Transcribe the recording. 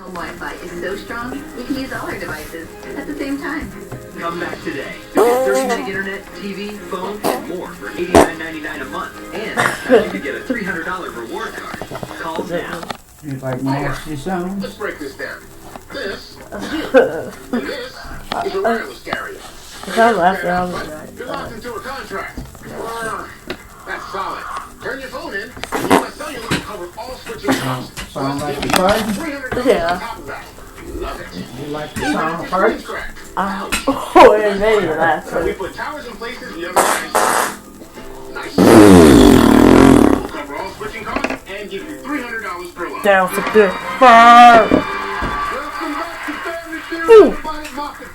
home Wi-Fi is so strong, you can use all our devices at the same time. Come back today. Get 30 meg internet, TV, phone, and more for $89.99 a month. And you can get a $300 reward card. Call now. You like nasty songs? Let's break this down. This and this is a wireless carrier. I left it on the You're locked into a contract. That's solid. Turn your phone in, and you want cellular to cover all switching costs. Sound like the party? $300 Yeah. on top of that. Love it. You like the Even sound if of your party? screen's cracked. Oh, it made me laugh. We put towers in places the other guys. Nice. We'll cover all switching costs and give you $300 per line. Down for good. Bye. Welcome back to Family Feud. Everybody mock the